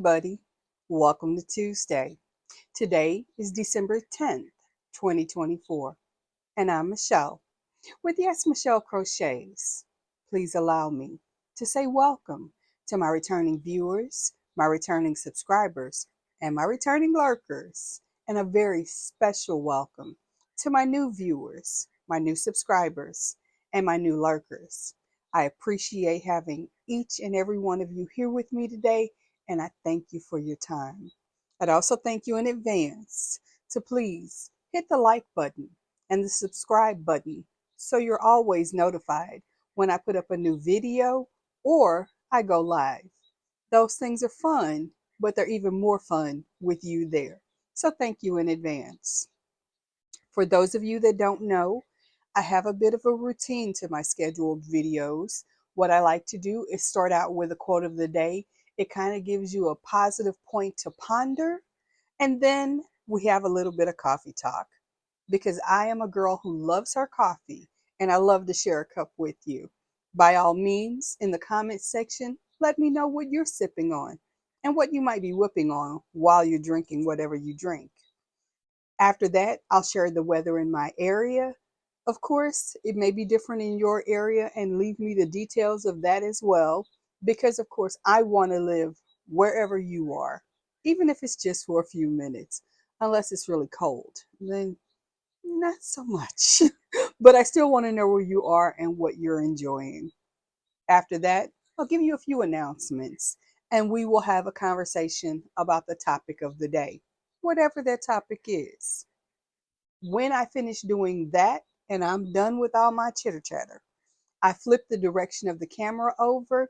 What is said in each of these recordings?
buddy. Welcome to Tuesday. Today is December 10th, 2024, and I'm Michelle with Michelle Crochets. Please allow me to say welcome to my returning viewers, my returning subscribers, and my returning lurkers, and a very special welcome to my new viewers, my new subscribers, and my new lurkers. I appreciate having each and every one of you here with me today, and I thank you for your time. I'd also thank you in advance to please hit the like button and the subscribe button so you're always notified when I put up a new video or I go live. Those things are fun, but they're even more fun with you there. So thank you in advance. For those of you that don't know, I have a bit of a routine to my scheduled videos. What I like to do is start out with a quote of the day. It kind of gives you a positive point to ponder. And then we have a little bit of coffee talk because I am a girl who loves her coffee and I love to share a cup with you. By all means, in the comments section, let me know what you're sipping on and what you might be whipping on while you're drinking whatever you drink. After that, I'll share the weather in my area. Of course, it may be different in your area and leave me the details of that as well, because of course I want to live wherever you are, even if it's just for a few minutes, unless it's really cold, then not so much. But I still want to know where you are and what you're enjoying. After that, I'll give you a few announcements and we will have a conversation about the topic of the day, whatever that topic is. When I finish doing that and I'm done with all my chitter chatter, I flip the direction of the camera over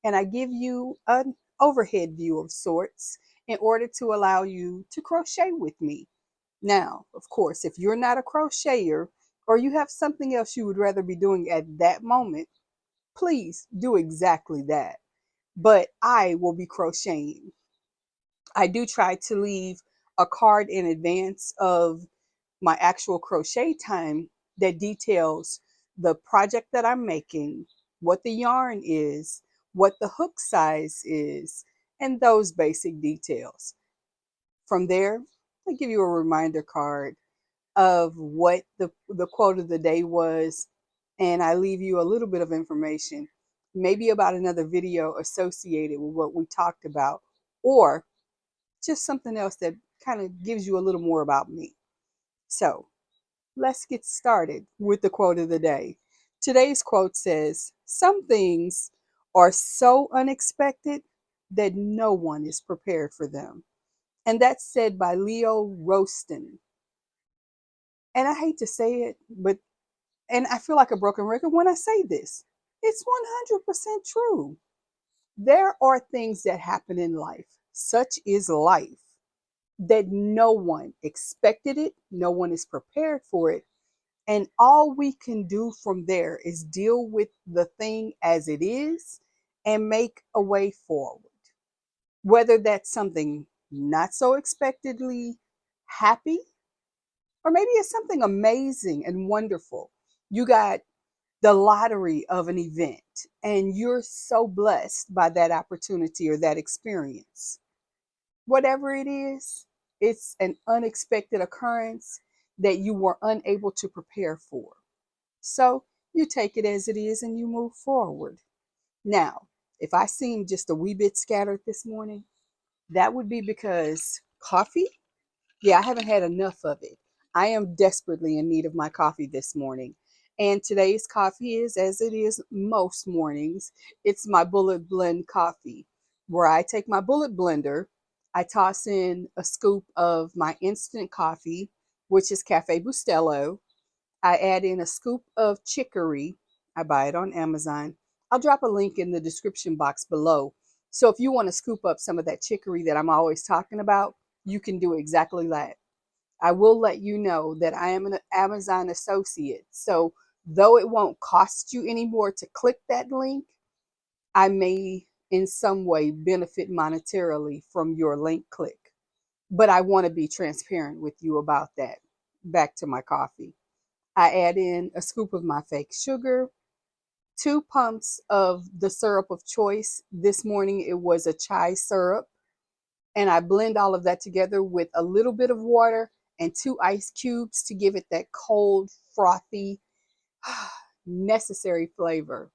and I give you an overhead view of sorts in order to allow you to crochet with me. Now, of course, if you're not a crocheter or you have something else you would rather be doing at that moment, please do exactly that. But I will be crocheting. I do try to leave a card in advance of my actual crochet time that details the project that I'm making, what the yarn is, what the hook size is, and those basic details. From there, I give you a reminder card of what the quote of the day was, and I leave you a little bit of information, maybe about another video associated with what we talked about, or just something else that kind of gives you a little more about me. So let's get started with the quote of the day. Today's quote says, "Some things are so unexpected that no one is prepared for them." And that's said by Leo Roston. And I hate to say it, and I feel like a broken record when I say this. It's 100% true. There are things that happen in life, such is life, that no one expected it, no one is prepared for it. And all we can do from there is deal with the thing as it is and make a way forward. Whether that's something not so expectedly happy, or maybe it's something amazing and wonderful. You got the lottery of an event and you're so blessed by that opportunity or that experience. Whatever it is, it's an unexpected occurrence that you were unable to prepare for. So you take it as it is and you move forward. Now, if I seem just a wee bit scattered this morning, that would be because coffee, yeah, I haven't had enough of it. I am desperately in need of my coffee this morning. And today's coffee is, as it is most mornings, it's my bullet blend coffee, where I take my bullet blender, I toss in a scoop of my instant coffee, which is Cafe Bustelo. I add in a scoop of chickory. I buy it on Amazon. I'll drop a link in the description box below. So if you want to scoop up some of that chickory that I'm always talking about, you can do exactly that. I will let you know that I am an Amazon associate. So though it won't cost you any more to click that link, I may in some way benefit monetarily from your link click. But I want to be transparent with you about that. Back to my coffee. I add in a scoop of my fake sugar, 2 pumps of the syrup of choice. This morning it was a chai syrup. And I blend all of that together with a little bit of water and 2 ice cubes to give it that cold, frothy, necessary flavor.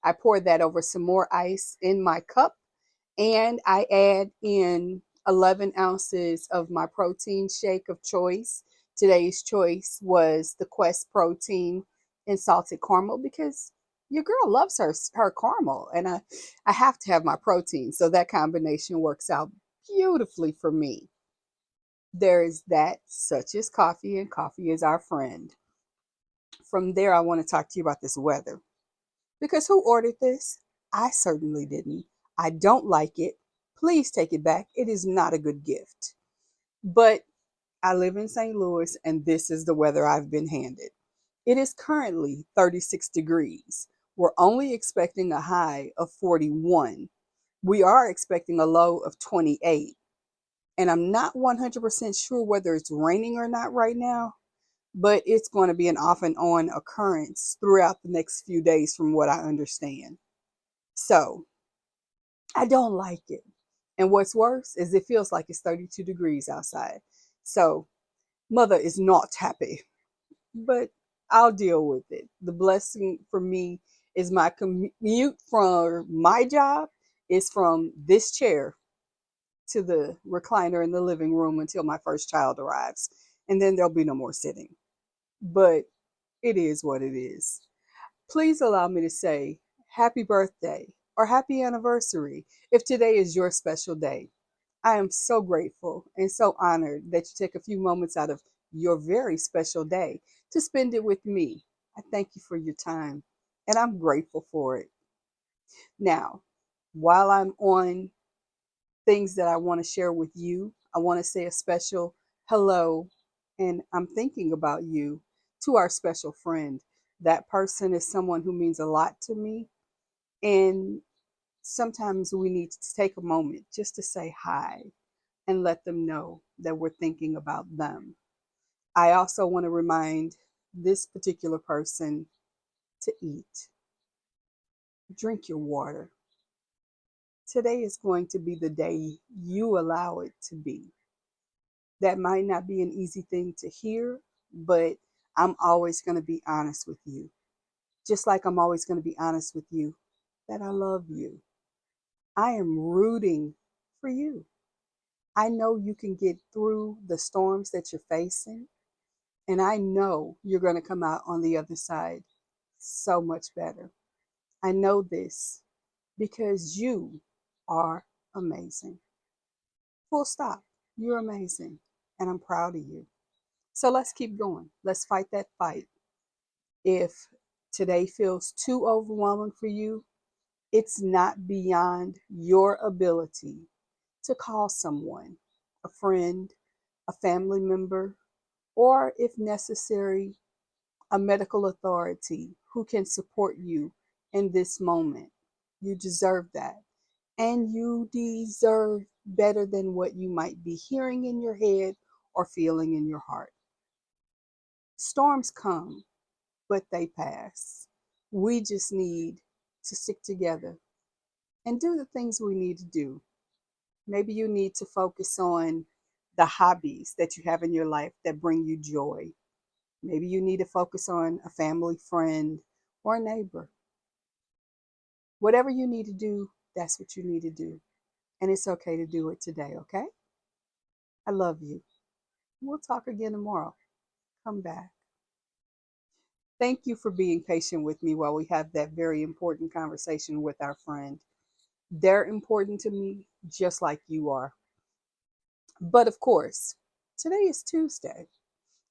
I pour that over some more ice in my cup, and I add in 11 ounces of my protein shake of choice. Today's choice was the Quest protein and salted caramel because your girl loves her caramel, and I have to have my protein, so that combination works out beautifully for me. There is that, such as coffee, and coffee is our friend. From there, I want to talk to you about this weather. Because who ordered this? I certainly didn't. I don't like it. Please take it back. It is not a good gift. But I live in St. Louis, and this is the weather I've been handed. It is currently 36 degrees. We're only expecting a high of 41. We are expecting a low of 28. And I'm not 100% sure whether it's raining or not right now, but it's going to be an off and on occurrence throughout the next few days, from what I understand. So I don't like it. And what's worse is it feels like it's 32 degrees outside. So mother is not happy, but I'll deal with it. The blessing for me is my commute from my job is from this chair to the recliner in the living room until my first child arrives. And then there'll be no more sitting. But it is what it is. Please allow me to say happy birthday or happy anniversary if today is your special day. I am so grateful and so honored that you take a few moments out of your very special day to spend it with me. I thank you for your time, and I'm grateful for it. Now, while I'm on things that I want to share with you, I want to say a special hello, and I'm thinking about you to our special friend. That person is someone who means a lot to me, and sometimes we need to take a moment just to say hi and let them know that we're thinking about them. I also want to remind this particular person to eat, drink your water. Today is going to be the day you allow it to be. That might not be an easy thing to hear, but I'm always going to be honest with you. Just like I'm always going to be honest with you that I love you. I am rooting for you. I know you can get through the storms that you're facing, and I know you're going to come out on the other side so much better. I know this because you are amazing. Full stop. You're amazing, and I'm proud of you. So let's keep going. Let's fight that fight. If today feels too overwhelming for you, it's not beyond your ability to call someone, a friend, a family member, or if necessary, a medical authority who can support you in this moment. You deserve that. And you deserve better than what you might be hearing in your head or feeling in your heart. Storms come, but they pass. We just need to stick together and do the things we need to do. Maybe you need to focus on the hobbies that you have in your life that bring you joy. Maybe you need to focus on a family friend or a neighbor. Whatever you need to do, that's what you need to do. And it's okay to do it today, okay? I love you. We'll talk again tomorrow. Come back. Thank you for being patient with me while we have that very important conversation with our friend. They're important to me just like you are. But of course, today is Tuesday.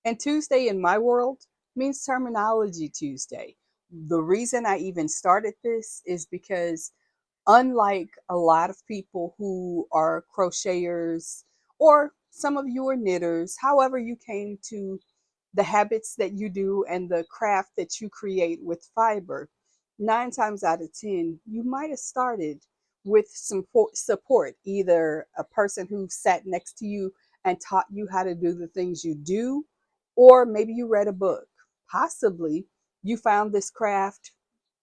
And Tuesday in my world means Terminology Tuesday. The reason I even started this is because unlike a lot of people who are crocheters, or some of you are knitters, however you came to the habits that you do and the craft that you create with fiber, 9 times out of 10, you might have started with some support, either a person who sat next to you and taught you how to do the things you do, or maybe you read a book. Possibly you found this craft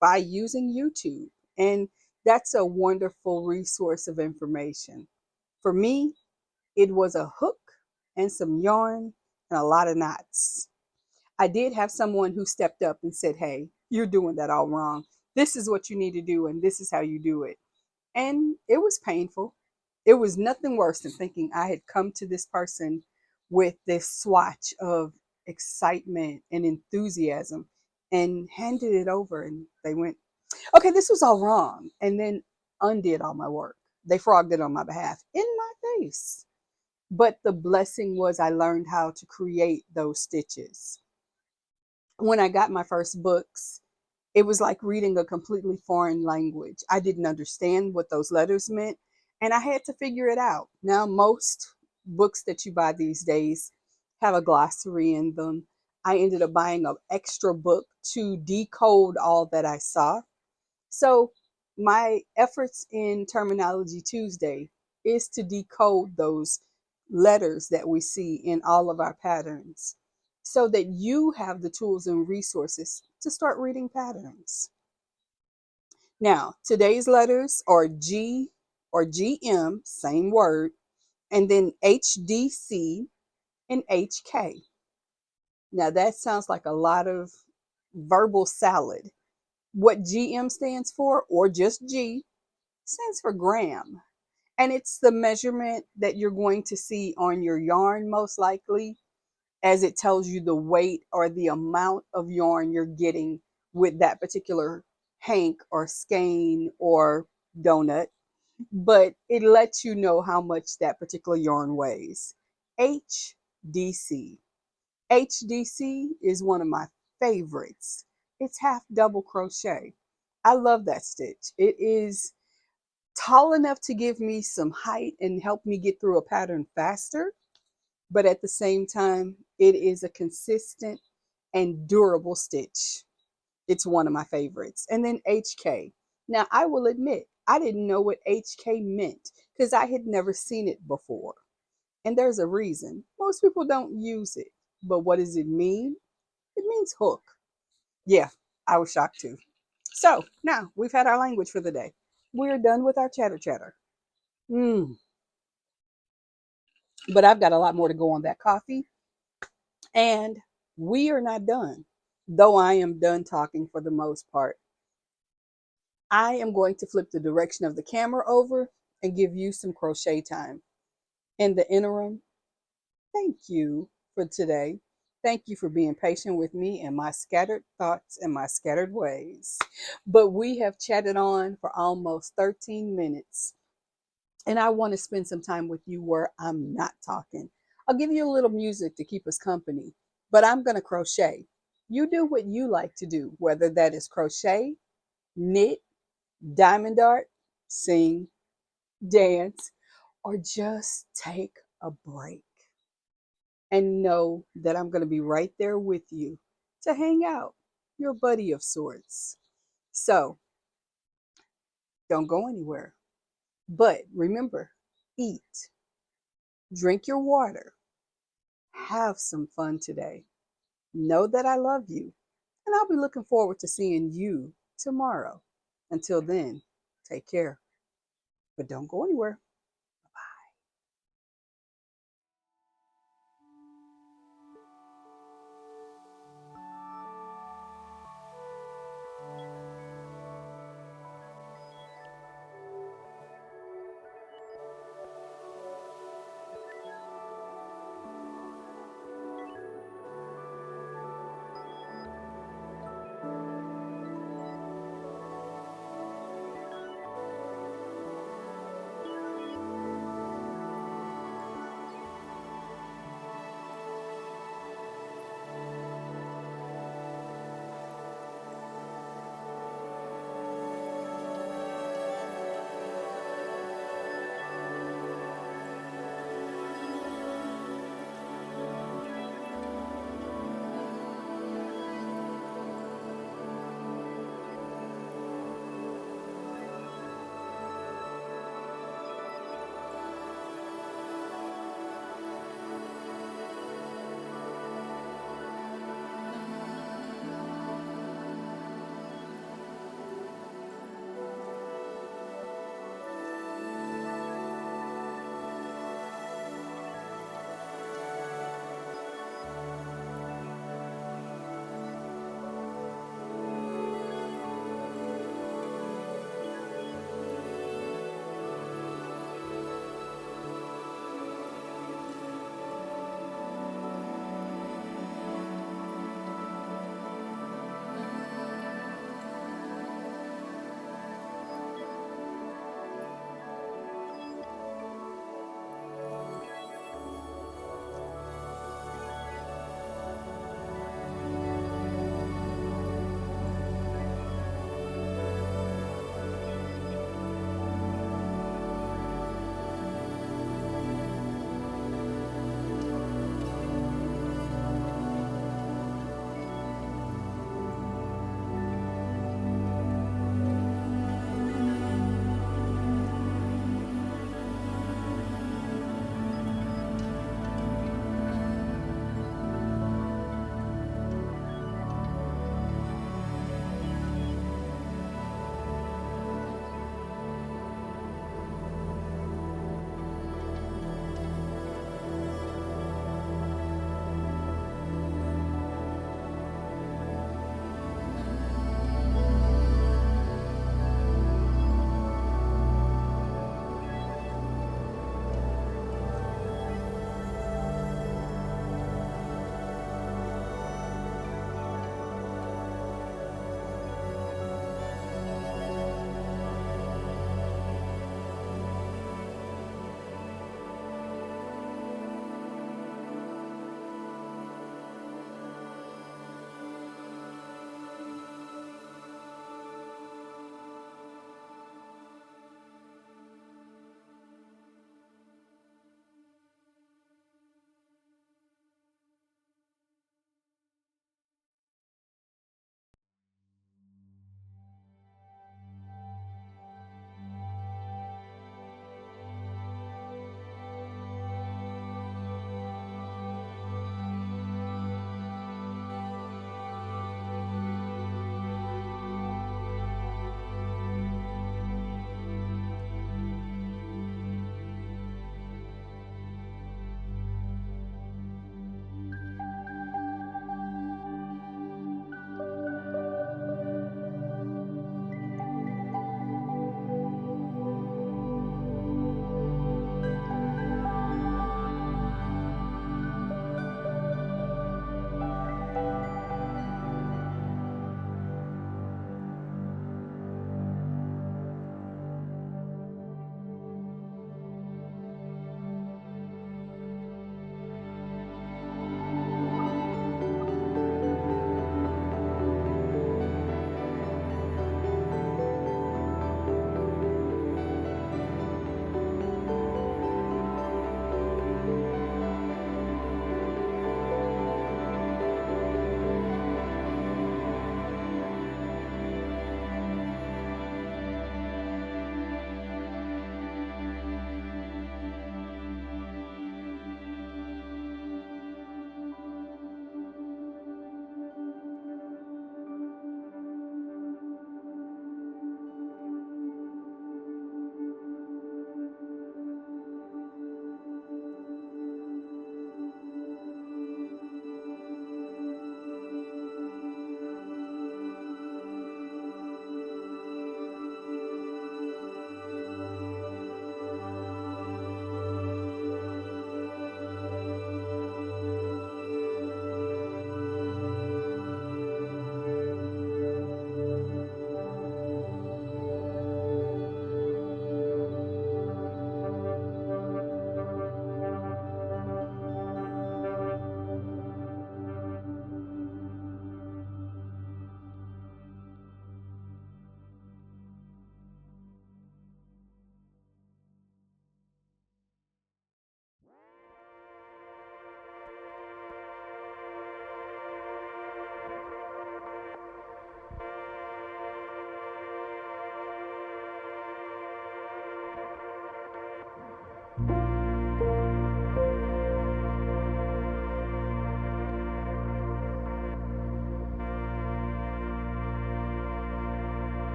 by using YouTube. And that's a wonderful resource of information. For me, It was a hook and some yarn and a lot of knots. I did have someone who stepped up and said, hey, you're doing that all wrong. This is what you need to do, and this is how you do it. And it was painful. It was nothing worse than thinking I had come to this person with this swatch of excitement and enthusiasm and handed it over, and they went, okay, this was all wrong, and then undid all my work. They frogged it on my behalf in my face. But the blessing was I learned how to create those stitches. When I got my first books, it was like reading a completely foreign language. I didn't understand what those letters meant, and I had to figure it out. Now, most books that you buy these days have a glossary in them. I ended up buying an extra book to decode all that I saw. So, my efforts in Terminology Tuesday is to decode those letters that we see in all of our patterns so that you have the tools and resources to start reading patterns. Now, today's letters are G or GM, same word, and then HDC and HK. Now, that sounds like a lot of verbal salad. What GM stands for, or just G, stands for gram. And it's the measurement that you're going to see on your yarn, most likely, as it tells you the weight or the amount of yarn you're getting with that particular hank or skein or donut. But it lets you know how much that particular yarn weighs. HDC. HDC is one of my favorites. It's half double crochet. I love that stitch. It is tall enough to give me some height and help me get through a pattern faster, but at the same time, it is a consistent and durable stitch. It's one of my favorites. And then HK. Now, I will admit, I didn't know what HK meant because I had never seen it before. And there's a reason. Most people don't use it. But what does it mean? It means hook. Yeah, I was shocked too. So now we've had our language for the day. We're done with our chatter chatter. Mm. But I've got a lot more to go on that coffee. And we are not done, though I am done talking for the most part. I am going to flip the direction of the camera over and give you some crochet time. In the interim, thank you for today. Thank you for being patient with me and my scattered thoughts and my scattered ways. But we have chatted on for almost 13 minutes. And I want to spend some time with you where I'm not talking. I'll give you a little music to keep us company, but I'm going to crochet. You do what you like to do, whether that is crochet, knit, diamond art, sing, dance, or just take a break. And know that I'm going to be right there with you to hang out, your buddy of sorts. So don't go anywhere. But remember, eat, drink your water, have some fun today. Know that I love you, and I'll be looking forward to seeing you tomorrow. Until then, take care, but don't go anywhere.